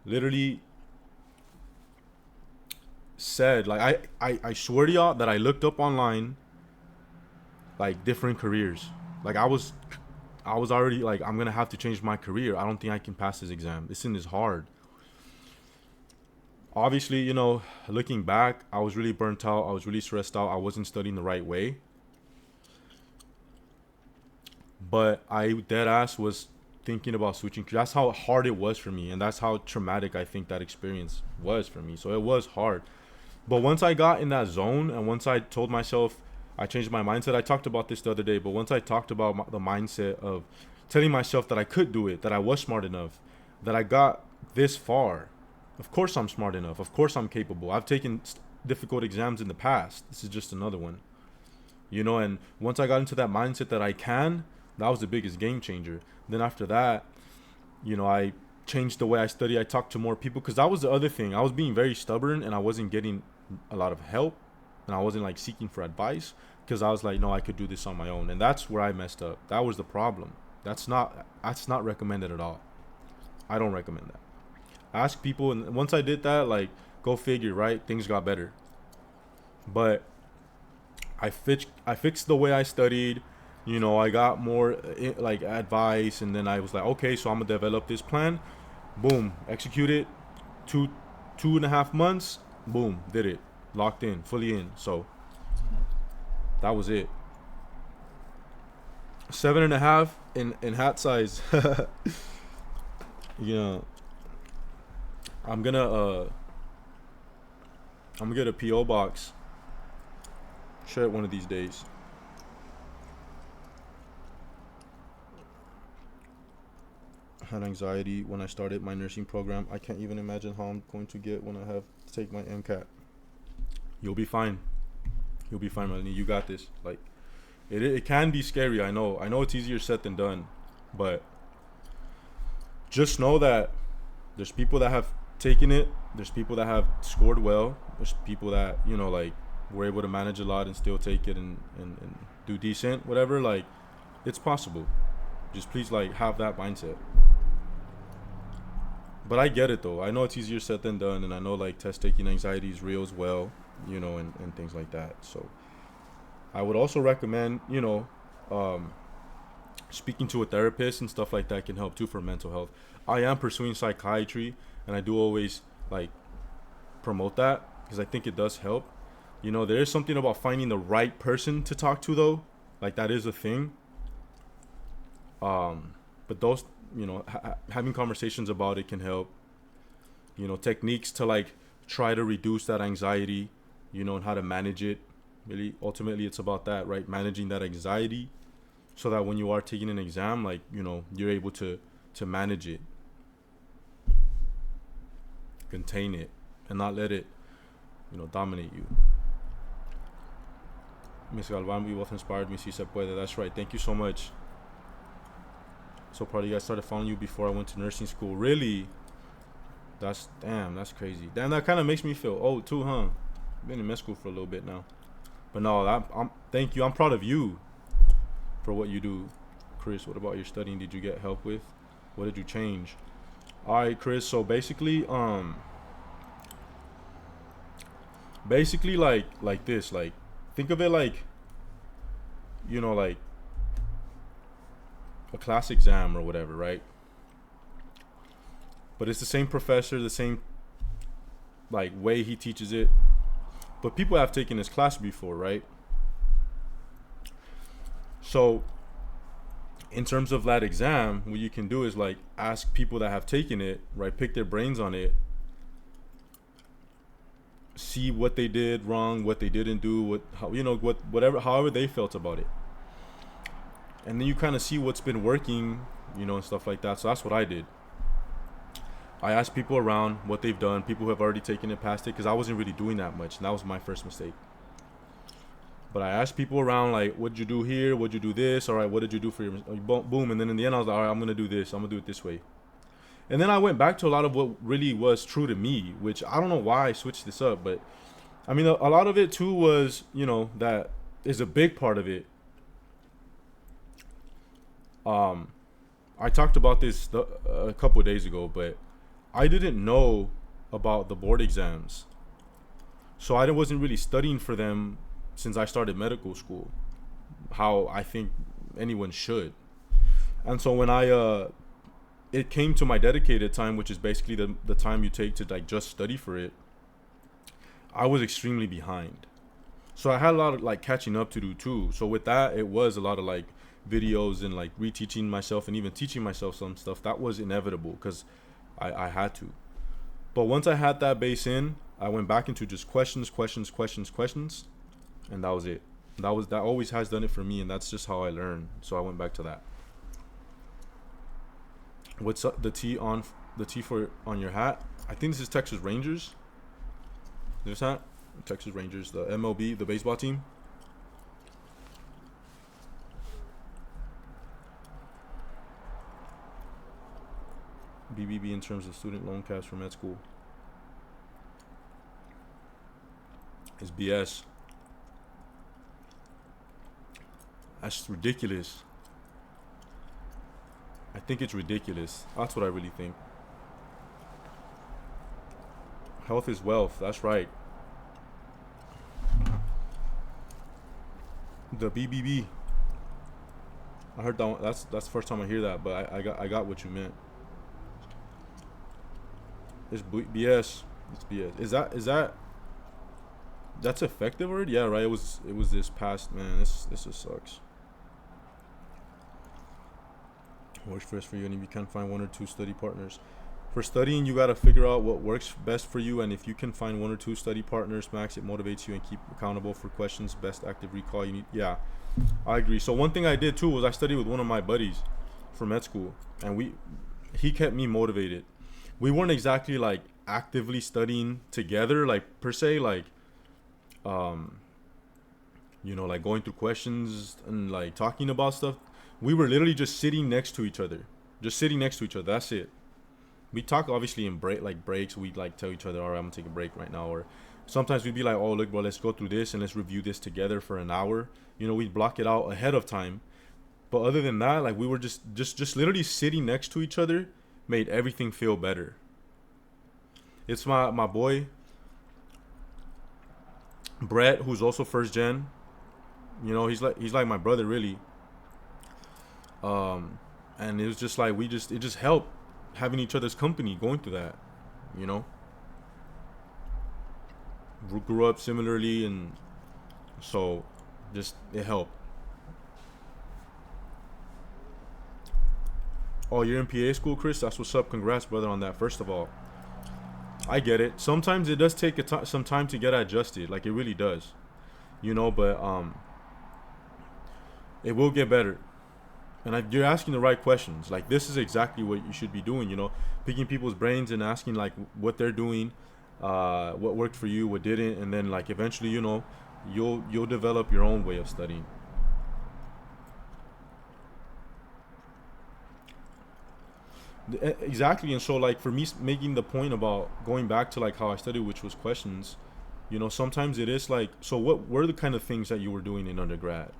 literally said, like, I swear to y'all that I looked up online like different careers. Like I was already like, I'm gonna have to change my career. I don't think I can pass this exam. This thing is hard. Obviously, looking back, I was really burnt out. I was really stressed out. I wasn't studying the right way. But I dead ass was thinking about switching. That's how hard it was for me, and that's how traumatic I think that experience was for me. So it was hard. But once I got in that zone, and once I told myself, I changed my mindset. I talked about this the other day, but once I talked about the mindset of telling myself that I could do it, that I was smart enough, that I got this far. Of course I'm smart enough. Of course I'm capable. I've taken difficult exams in the past. This is just another one. And once I got into that mindset that I can, that was the biggest game changer. Then after that, I changed the way I study. I talked to more people, because that was the other thing. I was being very stubborn, and I wasn't getting a lot of help, and I wasn't like seeking for advice, because I was like, no, I could do this on my own. And that's where I messed up. That was the problem. That's not recommended at all. I don't recommend that. Ask people, and once I did that, like, go figure, right? Things got better. But I fixed the way I studied. I got more like advice, and then I was like, okay, so I'm gonna develop this plan. Boom, execute it. Two and a half months. Boom, did it. Locked in, fully in. So that was it. 7.5 in hat size. you know, I'm gonna I'm gonna get a PO box. Share it one of these days. Had anxiety when I started my nursing program. I can't even imagine how I'm going to get when I have to take my MCAT. You'll be fine. You'll be fine, Melanie. You got this. Like, it can be scary. I know. I know it's easier said than done, but just know that there's people that have taken it. There's people that have scored well. There's people that like were able to manage a lot and still take it and do decent, whatever. Like, it's possible. Just please, like, have that mindset. But I get it though. I know it's easier said than done, and I know like test taking anxiety is real as well, and things like that. So I would also recommend, um, speaking to a therapist and stuff like that can help too for mental health. I am pursuing psychiatry, and I do always like promote that because I think it does help. There is something about finding the right person to talk to though. Like, that is a thing. But those, having conversations about it can help. Techniques to like try to reduce that anxiety, and how to manage it. Really, ultimately, it's about that, right? Managing that anxiety, so that when you are taking an exam, like, you're able to manage it, contain it, and not let it, dominate you. Miss Galvan, we both inspired me. Si se puede. That's right. Thank you so much. So proud of you. I started following you before I went to nursing school. Really? That's crazy. Damn, that kind of makes me feel old too, huh? Been in med school for a little bit now. But no, I'm thank you. I'm proud of you for what you do. Chris, what about your studying? Did you get help with? What did you change? All right, Chris. So basically like this. Like, think of it like, like a class exam or whatever, right? But it's the same professor, the same like way he teaches it. But people have taken this class before, right? So in terms of that exam, what you can do is like ask people that have taken it, right? Pick their brains on it. See what they did wrong, what they didn't do, whatever, however they felt about it. And then you kind of see what's been working, and stuff like that. So that's what I did. I asked people around what they've done, people who have already taken it past it, because I wasn't really doing that much, and that was my first mistake. But I asked people around, like, what did you do here? What did you do this? All right, what did you do for your boom? And then in the end, I was like, all right, I'm going to do this. I'm going to do it this way. And then I went back to a lot of what really was true to me, which I don't know why I switched this up. But, I mean, a lot of it, too, was, that is a big part of it. I talked about this a couple of days ago, but I didn't know about the board exams, so I wasn't really studying for them since I started medical school, how I think anyone should. And so when I it came to my dedicated time, which is basically the time you take to like just study for it, I was extremely behind. So I had a lot of like catching up to do too. So with that, it was a lot of like videos and like reteaching myself and even teaching myself some stuff that was inevitable because I had to. But once I had that base in, I went back into just questions, questions, questions, questions, and that was it. That always has done it for me, and that's just how I learn. So I went back to that. What's up, the T for on your hat? I think this is Texas Rangers. This hat, Texas Rangers, the MLB, the baseball team. BBB in terms of student loan cash for med school is BS. That's ridiculous. I think it's ridiculous. That's what I really think. Health is wealth. That's right. The BBB. I heard that one. That's the first time I hear that, but I got what you meant. It's BS. It's BS. Is that that's effective already? Yeah, right. It was this past, man. This just sucks. Works first for you, and if you can find one or two study partners. For studying, you gotta figure out what works best for you, and if you can find one or two study partners, max, it motivates you and keep accountable for questions. Best active recall you need. Yeah, I agree. So one thing I did too was I studied with one of my buddies for med school, and he kept me motivated. We weren't exactly like actively studying together, like per se, like like going through questions and like talking about stuff. We were literally just sitting next to each other. Just sitting next to each other. That's it. We talk obviously in breaks. We'd like tell each other, all right, I'm gonna take a break right now. Or sometimes we'd be like, oh, look, bro, let's go through this and let's review this together for an hour. We'd block it out ahead of time. But other than that, like we were just literally sitting next to each other made everything feel better. It's my boy Brett, who's also first gen. He's like my brother really. And it was just like it just helped having each other's company going through that. Grew up similarly, and so just it helped. Oh, you're in PA school, Chris? That's what's up. Congrats, brother, on that. First of all, I get it. Sometimes it does take some time to get adjusted. Like it really does, But it will get better. And you're asking the right questions. Like this is exactly what you should be doing. Picking people's brains and asking like what they're doing, what worked for you, what didn't, and then like eventually, you'll develop your own way of studying. Exactly. And so like for me making the point about going back to like how I studied, which was questions, sometimes it is like, so what were the kind of things that you were doing in undergrad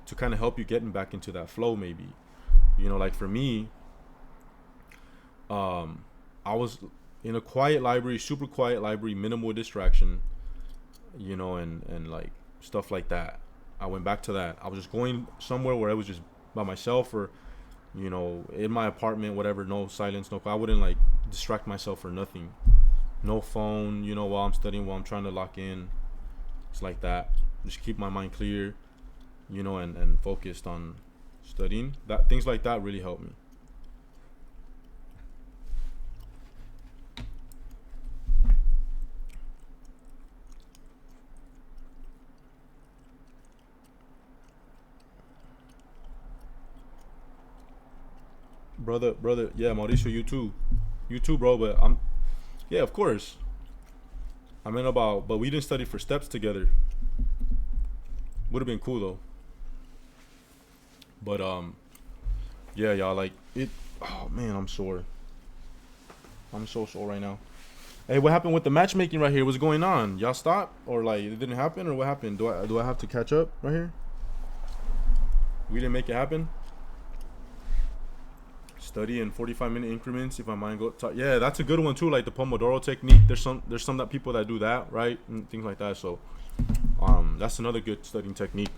to kind of help you getting back into that flow maybe? Like for me, I was in a quiet library, super quiet library, minimal distraction, and like stuff like that. I went back to that. I was just going somewhere where I was just by myself, or in my apartment, whatever. No silence, no. I wouldn't like distract myself for nothing. No phone, while I'm studying, while I'm trying to lock in. It's like that. Just keep my mind clear, and focused on studying. That things like that really help me. Brother, yeah, Mauricio, you too, bro. But yeah, of course. But we didn't study for steps together. Would have been cool though. But yeah, y'all, like it. Oh man, I'm sore. I'm so sore right now. Hey, what happened with the matchmaking right here? What's going on? Y'all stop, or like it didn't happen, or what happened? Do I have to catch up right here? We didn't make it happen. study in 45-minute increments if my mind goes. Yeah, that's a good one too. Like the Pomodoro technique. There's some that people that do that, right, and things like that. So, that's another good studying technique.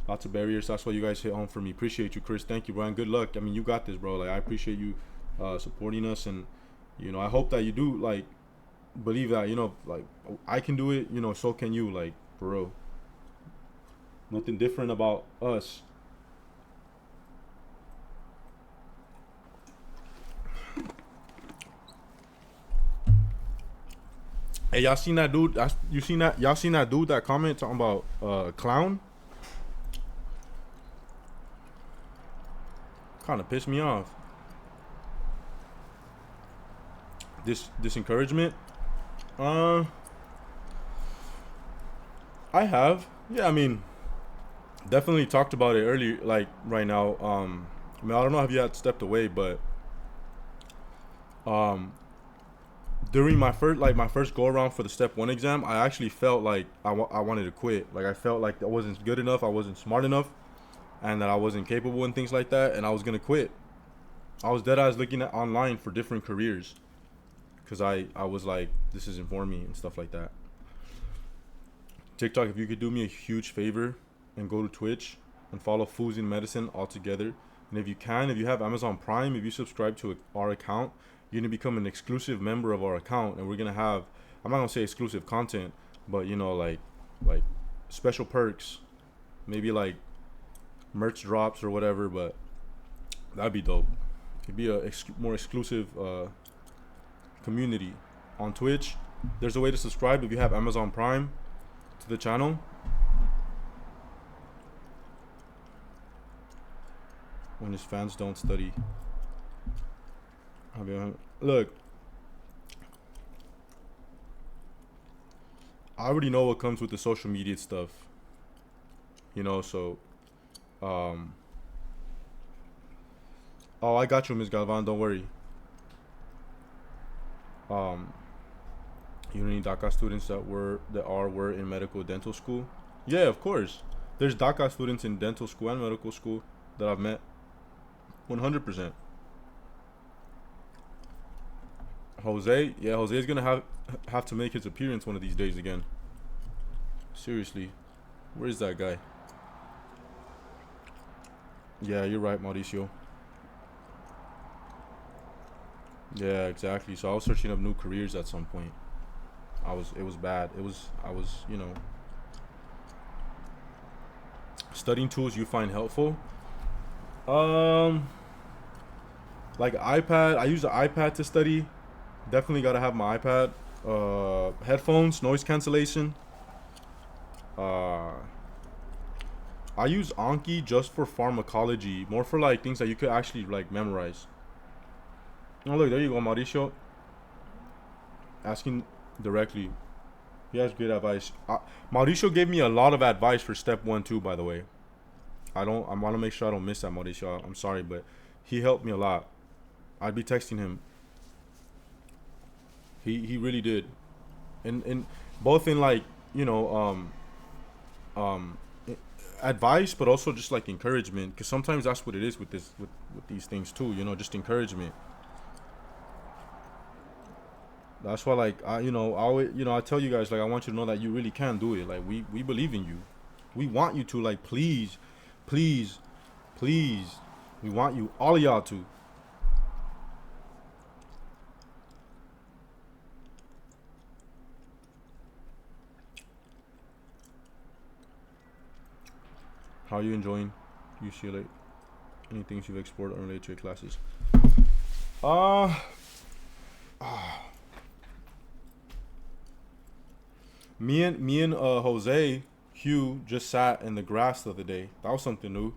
Lots of barriers. That's why you guys hit home for me. Appreciate you, Chris. Thank you, Brian. Good luck. I mean, you got this, bro. Like I appreciate you supporting us, and I hope that you do like believe that like I can do it. So can you. Like for real. Nothing different about us. Hey, y'all seen that dude? You seen that? Y'all seen that dude that comment talking about clown? Kind of pissed me off. This encouragement. I have. Yeah, I mean, definitely talked about it earlier. Like right now. I mean, I don't know if you had stepped away, but um, during my first go around for the step one exam, I actually felt like I wanted to quit. Like I felt like I wasn't good enough. I wasn't smart enough, and that I wasn't capable and things like that, and I was gonna quit. I was dead eyes looking at online for different careers, cause I was like, this isn't for me and stuff like that. TikTok, if you could do me a huge favor and go to Twitch and follow Foods in Medicine altogether, and if you have Amazon Prime, if you subscribe to our account, you're gonna become an exclusive member of our account, and we're gonna have, I'm not gonna say exclusive content, but like special perks, maybe like merch drops or whatever. But that'd be dope. It'd be a more exclusive community on Twitch. There's a way to subscribe if you have Amazon Prime to the channel. When his fans don't study. Look, I already know what comes with the social media stuff. So oh, I got you, Ms. Galvan, don't worry. Um you don't need DACA students were in medical dental school. Yeah, of course. There's DACA students in dental school and medical school that I've met. 100%. Jose, yeah, Jose's gonna have to make his appearance one of these days again. Seriously, where is that guy? Yeah, you're right, Mauricio. Yeah, exactly. So I was searching up new careers at some point. It was bad. I was, studying tools you find helpful. Um, like iPad. I use the iPad to study. Definitely gotta have my iPad. Headphones, noise cancellation. Uh, I use Anki just for pharmacology, more for like things that you could actually like memorize. Oh look, there you go, Mauricio. Asking directly. He has great advice. Mauricio gave me a lot of advice for step 1 too, by the way. I want to make sure I don't miss that, Mauricio. I'm sorry, but he helped me a lot. I'd be texting him. He really did, and both in like um advice, but also just like encouragement, because sometimes that's what it is with these things too. Just encouragement. That's why, like, I always, I tell you guys, like, I want you to know that you really can do it. Like, we believe in you. We want you to, like, please, please, please. We want you, all of y'all, to. How are you enjoying UCLA? Any things you've explored unrelated to your classes? Uh, me and Jose Hugh just sat in the grass the other day. That was something new.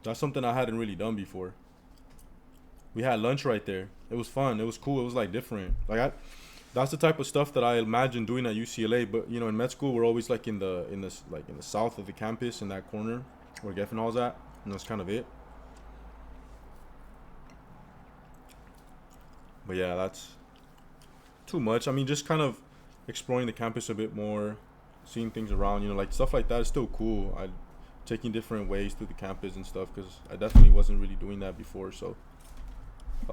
That's something I hadn't really done before. We had lunch right there. It was fun. It was cool. It was like different. That's the type of stuff that I imagine doing at UCLA. But in med school we're always like in the south of the campus, in that corner where Geffenhall's at, and that's kind of it. But yeah, that's too much. I mean, just kind of exploring the campus a bit more, seeing things around. Like stuff like that is still cool. taking different ways through the campus and stuff, because I definitely wasn't really doing that before. So